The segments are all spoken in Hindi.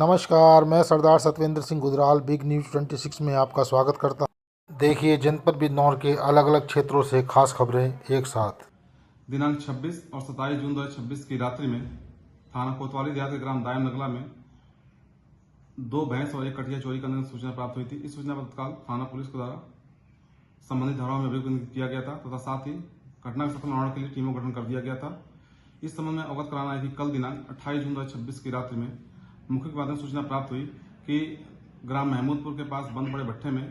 नमस्कार, मैं सरदार सतविंदर सिंह गुजराल बिग न्यूज़ 26 में आपका स्वागत करता हूं। देखिए जनपद बिजनौर के अलग अलग क्षेत्रों से खास खबरें एक साथ। दिनांक 26 और 27 जून 2026 की रात्रि में थाना कोतवाली देहात के ग्राम दायम नगला में 2 भैंस और 1 कटिया चोरी करने की सूचना प्राप्त हुई थी। इस सूचना पर तत्काल थाना पुलिस के द्वारा संबंधित धाराओं में अभियुक्त किया गया था तथा साथ ही घटना के सफल निवारण के लिए टीमों का गठन कर दिया गया था। इस संबंध में अवगत कराना है कि कल दिनांक 28 जून 2026 की रात्रि में मुख्य के माध्यम सूचना प्राप्त हुई कि ग्राम महमूदपुर के पास बंद पड़े भट्टे में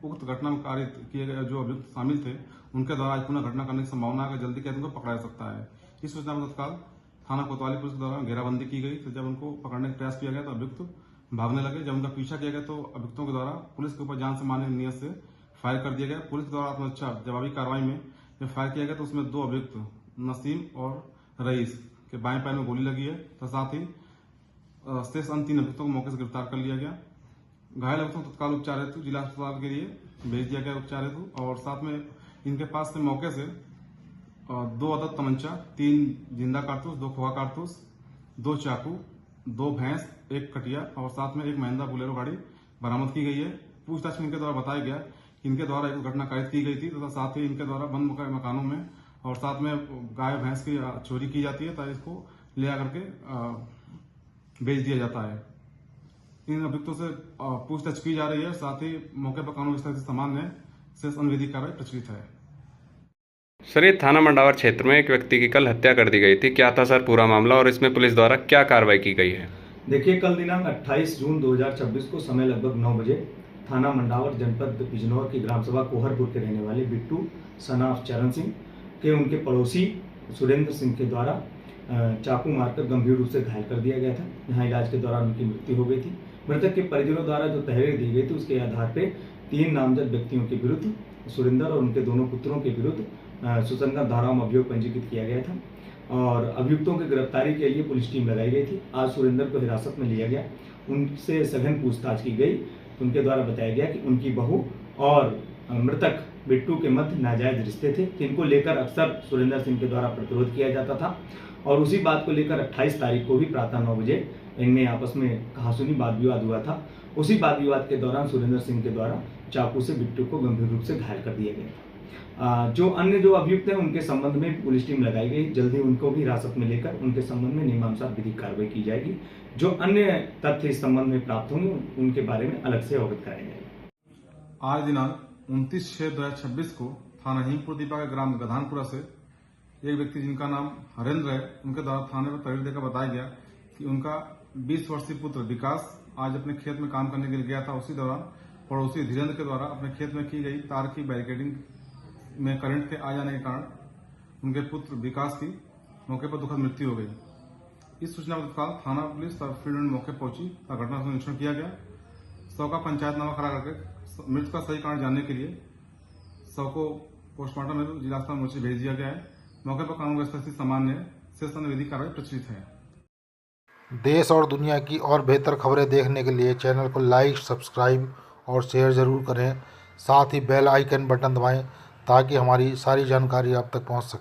उक्त घटना में कार्य किए गए जो अभियुक्त शामिल थे उनके द्वारा आज पुनः घटना करने की संभावना है, जल्दी कैद उनको पकड़ा जा सकता है। इस सूचना पर तत्काल थाना कोतवाली पुलिस के द्वारा घेराबंदी की गई। तो जब उनको पकड़ने का प्रयास किया गया तो अभियुक्त भागने लगे। जब उनका पीछा किया गया तो अभियुक्तों के द्वारा पुलिस के ऊपर जान से मारने की नीयत से फायर कर दिया गया। पुलिस के द्वारा आत्मरक्षा जवाबी कार्रवाई में जब फायर किया गया तो उसमें 2 अभियुक्त नसीम और रईस के बाएं पैर में गोली लगी है तो साथ ही शेष अन्य 3 अभियुक्तों को मौके से गिरफ्तार कर लिया गया। घायल अभियुक्तों को तत्काल उपचार हेतु जिला अस्पताल के लिए भेज दिया गया उपचार हेतु। और साथ में इनके पास से मौके से 2 अदद तमंचा, 3 जिंदा कारतूस, 2 खोखा कारतूस, 2 चाकू, 2 भैंस, 1 कटिया और साथ में 1 महिंद्रा बोलेरो गाड़ी बरामद की गई है। पूछताछ में इनके द्वारा बताया गया कि इनके द्वारा एक घटना कायद की गई थी तथा साथ ही इनके द्वारा बंद मकानों में और साथ में गाय भैंस की चोरी की जाती है ताकि इसको ले आकर के बेच दिया जाता है। इन अभियुक्तों से पूछताछ की जा रही है। साथ ही मौके पर कानून व्यवस्था सामान्य शेष अनविधिक कार्रवाई प्रचलित है। सर, ये थाना मंडावर क्षेत्र में एक व्यक्ति की कल हत्या कर दी गई थी। क्या था सर पूरा मामला और इसमें पुलिस द्वारा क्या कार्रवाई की गई है? देखिए, कल दिनांक 28 जून 2026 को समय लगभग 9 बजे थाना मंडावर जनपद बिजनौर की ग्राम सभा कोहरपुर के रहने वाले बिट्टू सन ऑफ चरण सिंह के उनके पड़ोसी सुरेंद्र सिंह के द्वारा चाकू मारकर गंभीर रूप से घायल कर दिया गया था। यहाँ इलाज के दौरान उनकी मृत्यु हो गई थी। मृतक के परिजनों द्वारा जो तहरीर दी गई थी उसके आधार पर 3 नामजद व्यक्तियों के विरुद्ध सुरेंद्र और उनके दोनों पुत्रों के विरुद्ध सुसंगत धाराओं में अभियोग पंजीकृत किया गया था और अभियुक्तों की गिरफ्तारी के लिए पुलिस टीम लगाई गई थी। आज सुरेंद्र को हिरासत में लिया गया, उनसे सघन पूछताछ की गई। उनके द्वारा बताया गया कि उनकी बहू और मृतक बिट्टू के मध्य नाजायज रिश्ते थे जिनको लेकर अक्सर सुरेंद्र सिंह के द्वारा प्रतिरोध किया जाता था और उसी बात को लेकर 28 तारीख को भी प्रातः 9 बजे इनमें आपस में कहासुनी वाद विवाद हुआ था। उसी वाद विवाद के दौरान सुरेंद्र सिंह के द्वारा चाकू से बिट्टू को गंभीर रूप से घायल कर दिया गया। जो अन्य जो अभियुक्त हैं उनके संबंध में पुलिस टीम लगाई गई। जल्दी उनको भी हिरासत में लेकर उनके संबंध में नियमानुसार विधिक कार्रवाई की जाएगी। जो अन्य तथ्य इस संबंध में प्राप्त होंगे उनके बारे में अलग से अवगत कराया जाएगा। आज दिनांक 29/6/2026 को थाना हिंगपुर दीपा के ग्राम गधानपुरा से एक व्यक्ति जिनका नाम हरेंद्र है उनके द्वारा थाने पर तहरीर देकर बताया गया कि उनका 20 वर्षीय पुत्र विकास आज अपने खेत में काम करने के लिए गया था। उसी दौरान पड़ोसी धीरेन्द्र के द्वारा अपने खेत में की गई तार की बैरिकेडिंग में करंट के आ जाने के कारण उनके पुत्र विकास की मौके पर दुखद मृत्यु हो गई। इस सूचना पर तत्काल थाना पुलिस फील्ड में मौके पहुंची और घटना का निरीक्षण किया गया। शव का पंचायतनामा करा करके मृत्यु का सही कारण जानने के लिए शव को पोस्टमार्टम में जिला अस्पताल मोर्चे भेज दिया गया है। मौके पर कानून व्यवस्था स्थिति सामान्य शेष विधिक कार्रवाई प्रचलित है। देश और दुनिया की और बेहतर खबरें देखने के लिए चैनल को लाइक, सब्सक्राइब और शेयर ज़रूर करें। साथ ही बेल आइकन बटन दबाएं ताकि हमारी सारी जानकारी आप तक पहुंच सके।